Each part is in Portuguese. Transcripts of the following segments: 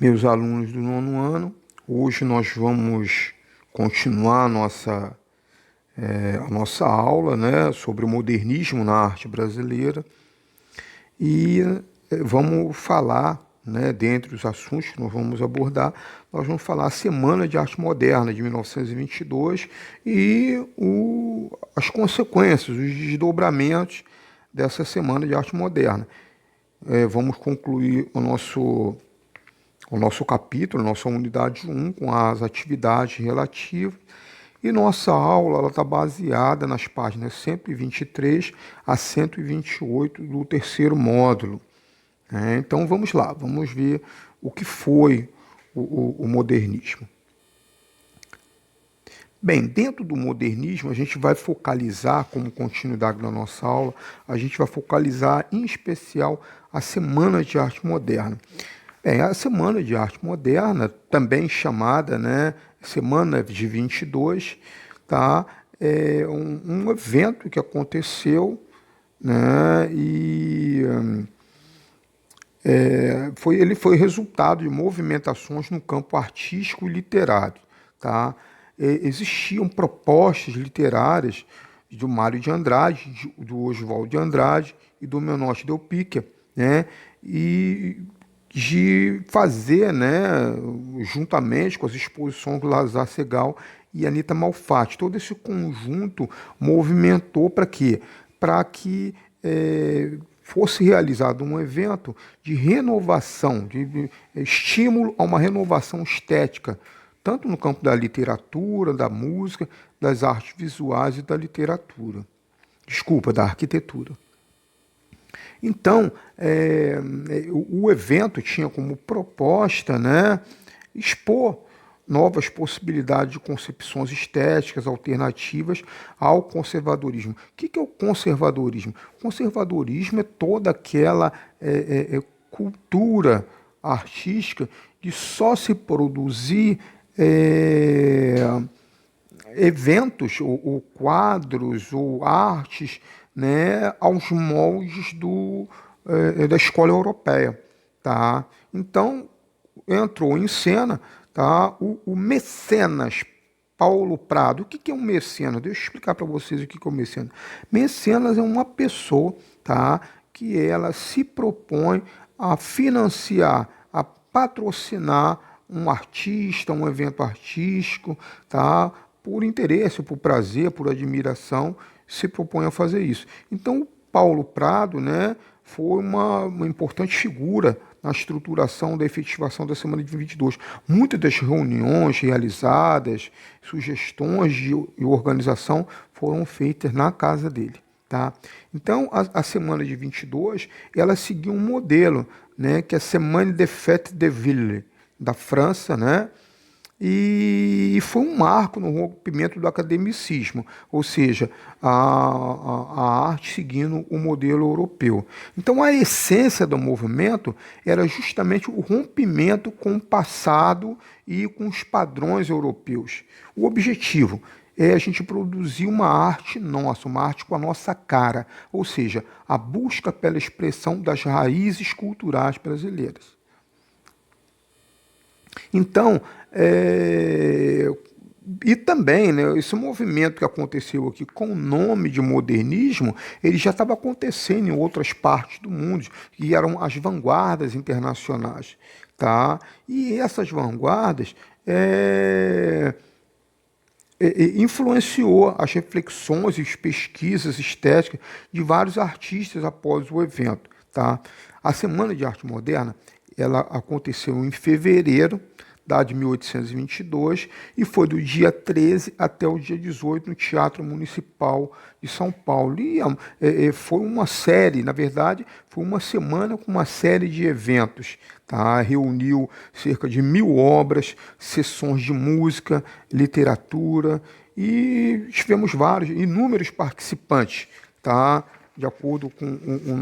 Meus alunos do nono ano, hoje nós vamos continuar a nossa aula, né, sobre o modernismo na arte brasileira e vamos falar, né, dentre os assuntos que nós vamos abordar, nós vamos falar a Semana de Arte Moderna de 1922 e as consequências, os desdobramentos dessa Semana de Arte Moderna. Vamos concluir o nosso capítulo, nossa unidade 1, com as atividades relativas. E nossa aula está baseada nas páginas 123 a 128 do terceiro módulo. Então vamos lá, vamos ver o que foi o modernismo. Bem, dentro do modernismo, a gente vai focalizar, como continuidade da nossa aula, a gente vai focalizar em especial a Semana de Arte Moderna. Bem, a Semana de Arte Moderna, também chamada, né, Semana de 22, tá? É um evento que aconteceu, né, ele foi resultado de movimentações no campo artístico e literário, tá? Existiam propostas literárias do Mário de Andrade, do Oswald de Andrade e do Menotti Del Picchia, né? E de fazer, né, juntamente com as exposições do Lazar Segal e Anita Malfatti. Todo esse conjunto movimentou para quê? Para que fosse realizado um evento de renovação, de estímulo a uma renovação estética, tanto no campo da literatura, da música, das artes visuais e da literatura. Desculpa, da arquitetura. Então, o evento tinha como proposta, né, expor novas possibilidades de concepções estéticas alternativas ao conservadorismo. O que é o conservadorismo? O conservadorismo é toda aquela cultura artística de só se produzir eventos ou quadros ou artes, né, aos moldes da escola europeia, tá? Então entrou em cena, tá, o mecenas Paulo Prado. O que é um mecenas? Deixa eu explicar para vocês o que é um mecenas. Mecenas é uma pessoa, tá, que ela se propõe a financiar, a patrocinar um artista, um evento artístico, tá? Por interesse, por prazer, por admiração, se propõe a fazer isso. Então, o Paulo Prado, né, foi uma importante figura na estruturação da efetivação da Semana de 22. Muitas das reuniões realizadas, sugestões de organização foram feitas na casa dele. Tá? Então, a Semana de 22, ela seguiu um modelo, né, que é a Semaine des Fêtes de Ville, da França, né? E foi um marco no rompimento do academicismo, ou seja, a arte seguindo o modelo europeu. Então, a essência do movimento era justamente o rompimento com o passado e com os padrões europeus. O objetivo é a gente produzir uma arte nossa, uma arte com a nossa cara, ou seja, a busca pela expressão das raízes culturais brasileiras. Então, e também, né, esse movimento que aconteceu aqui com o nome de modernismo, ele já estava acontecendo em outras partes do mundo, que eram as vanguardas internacionais. Tá? E essas vanguardas influenciou as reflexões e as pesquisas estéticas de vários artistas após o evento. Tá? A Semana de Arte Moderna ela aconteceu em fevereiro de 1822 e foi do dia 13 até o dia 18 no Teatro Municipal de São Paulo. E foi uma série, na verdade, foi uma semana com uma série de eventos. Tá? Reuniu cerca de 1.000 obras, sessões de música, literatura e tivemos inúmeros participantes. Tá? De acordo com o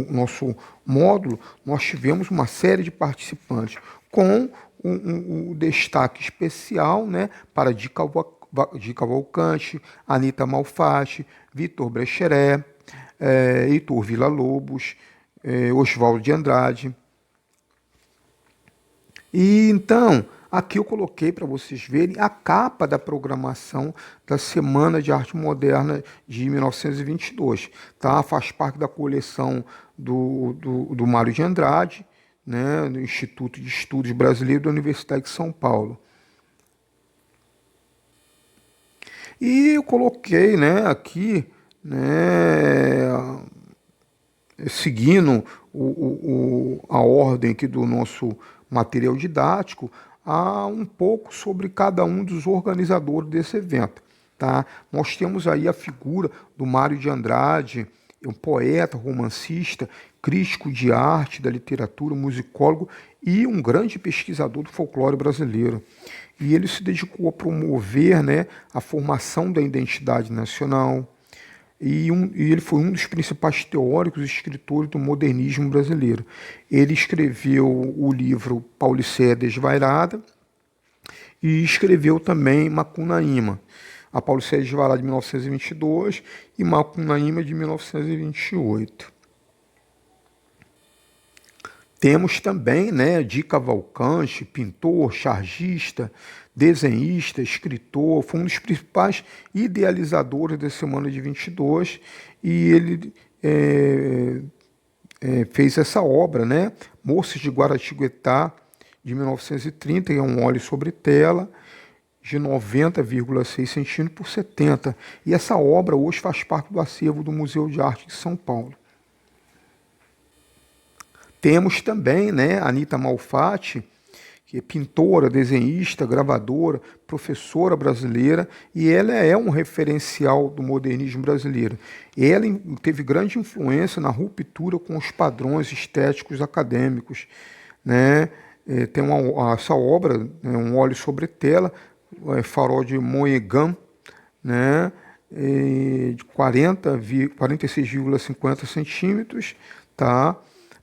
nosso módulo, nós tivemos uma série de participantes com um destaque especial, né, para Di Cavalcante, Anita Malfatti, Vitor Brecheret, Heitor Villa-Lobos, Oswald de Andrade. E então, aqui eu coloquei para vocês verem a capa da programação da Semana de Arte Moderna de 1922, tá? Faz parte da coleção do Mário de Andrade, né, do Instituto de Estudos Brasileiros da Universidade de São Paulo. E eu coloquei, né, aqui, né, seguindo a ordem aqui do nosso material didático, há um pouco sobre cada um dos organizadores desse evento. Tá? Nós temos aí a figura do Mário de Andrade, um poeta, romancista, crítico de arte, da literatura, musicólogo e um grande pesquisador do folclore brasileiro. E ele se dedicou a promover, né, a formação da identidade nacional, e ele foi um dos principais teóricos e escritores do modernismo brasileiro. Ele escreveu o livro Pauliceia Desvairada e escreveu também Macunaíma. A Pauliceia Desvairada de 1922 e Macunaíma de 1928. Temos também, né, Di Cavalcanti, pintor, chargista, desenhista, escritor, foi um dos principais idealizadores da Semana de 22 e ele fez essa obra, né, Moças de Guaratinguetá, de 1930, que é um óleo sobre tela, de 90,6 centímetros por 70. E essa obra hoje faz parte do acervo do Museu de Arte de São Paulo. Temos também, né, Anita Malfatti, que é pintora, desenhista, gravadora, professora brasileira, e ela é um referencial do modernismo brasileiro. Ela teve grande influência na ruptura com os padrões estéticos acadêmicos, né? Tem essa obra, né, um óleo sobre tela, farol de Mohegan, né? De 46,50 centímetros, tá?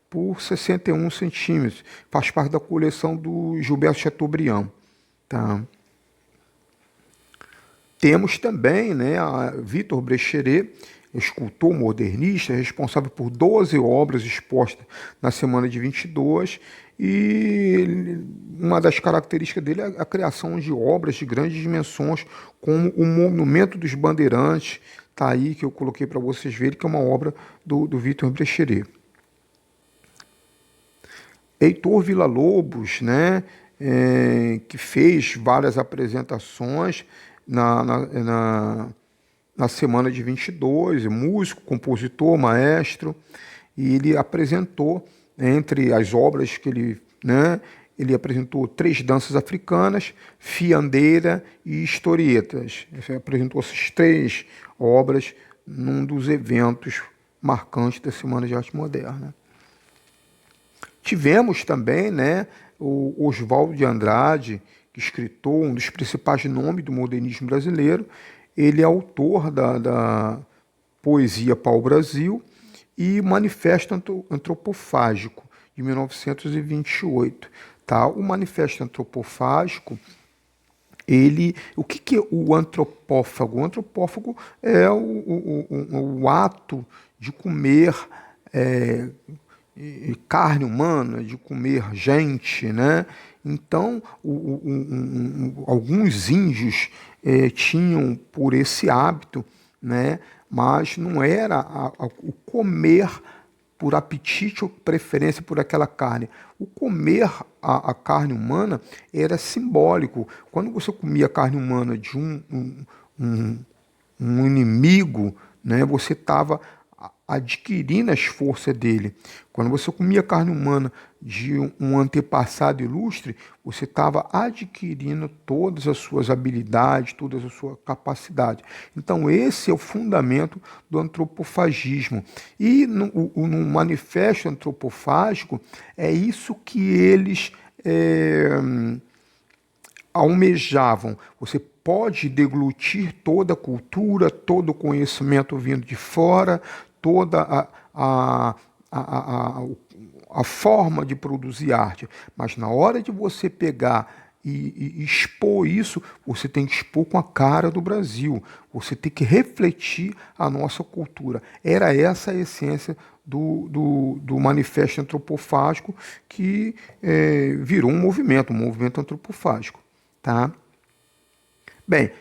Por 61 centímetros. Faz parte da coleção do Gilberto Chateaubriand. Tá? Temos também, né, a Victor Brecheret, escultor modernista, responsável por 12 obras expostas na Semana de 22, e uma das características dele é a criação de obras de grandes dimensões, como o Monumento dos Bandeirantes, tá aí, que eu coloquei para vocês verem, que é uma obra do Victor Brecheret. Heitor Villa-Lobos, né, que fez várias apresentações na Semana de 22, músico, compositor, maestro, e ele apresentou, entre as obras que ele, né, ele apresentou 3 danças africanas, fiandeira e historietas. Ele apresentou essas 3 obras num dos eventos marcantes da Semana de Arte Moderna. Tivemos também, né, o Oswaldo de Andrade, escritor, um dos principais nomes do modernismo brasileiro. Ele é autor da poesia Pau-Brasil e Manifesto Antropofágico, de 1928. Tá? O Manifesto Antropofágico, o que é o antropófago? O antropófago é o ato de comer carne humana, de comer gente, né? Então, alguns índios tinham por esse hábito, né? Mas não era o comer por apetite ou preferência por aquela carne. O comer a carne humana era simbólico. Quando você comia a carne humana de um inimigo, né, você estava adquirindo as forças dele. Quando você comia carne humana de um antepassado ilustre, você estava adquirindo todas as suas habilidades, todas as suas capacidades. Então, esse é o fundamento do antropofagismo. E no Manifesto Antropofágico, é isso que eles almejavam. Você pode deglutir toda a cultura, todo o conhecimento vindo de fora, toda a forma de produzir arte. Mas na hora de você pegar e expor isso, você tem que expor com a cara do Brasil. Você tem que refletir a nossa cultura. Era essa a essência do Manifesto Antropofágico, que virou um movimento antropofágico. Tá? Bem,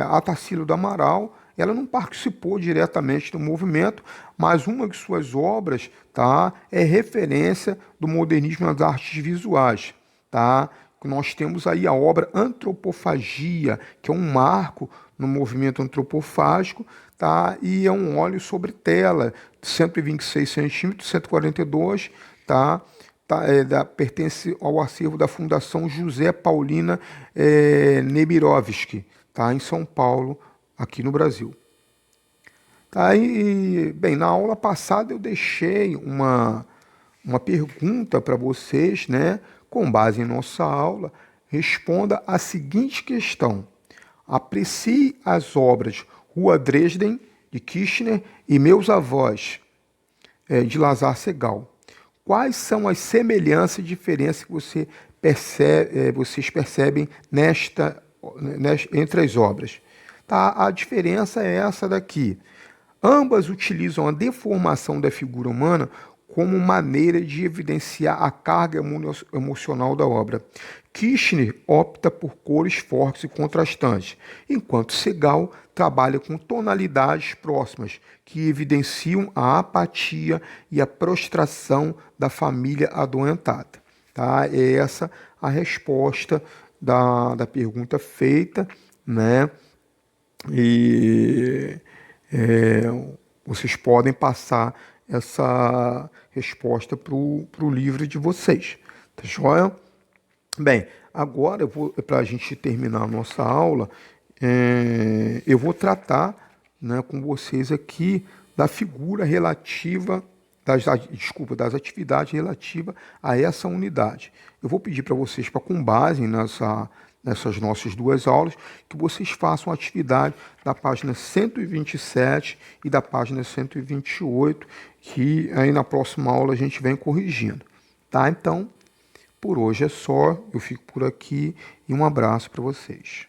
a Tarsila do Amaral, ela não participou diretamente do movimento, mas uma de suas obras, tá, é referência do modernismo nas artes visuais. Tá? Nós temos aí a obra Antropofagia, que é um marco no movimento antropofágico, tá? E é um óleo sobre tela, 126 centímetros, 142, tá? Pertence ao acervo da Fundação José Paulina Nemirovsky, tá? Em São Paulo, aqui no Brasil. Tá? Bem, na aula passada eu deixei uma pergunta para vocês, né? Com base em nossa aula, responda a seguinte questão. Aprecie as obras Rua Dresden, de Kirchner, e Meus Avós, de Lazar Segal. Quais são as semelhanças e diferenças que vocês percebem entre as obras? Tá? A diferença é essa daqui. Ambas utilizam a deformação da figura humana como maneira de evidenciar a carga emocional da obra. Kirchner opta por cores fortes e contrastantes, enquanto Segal trabalha com tonalidades próximas, que evidenciam a apatia e a prostração da família adoentada. Tá? É essa a resposta da pergunta feita, né? E vocês podem passar essa resposta para o livro de vocês. Tá joia? Bem, agora, para a gente terminar a nossa aula, eu vou tratar, né, com vocês aqui da figura relativa, das atividades relativas a essa unidade. Eu vou pedir para vocês, com base nessas nossas duas aulas, que vocês façam a atividade da página 127 e da página 128, que aí na próxima aula a gente vem corrigindo. Tá? Então, por hoje é só, eu fico por aqui e um abraço para vocês.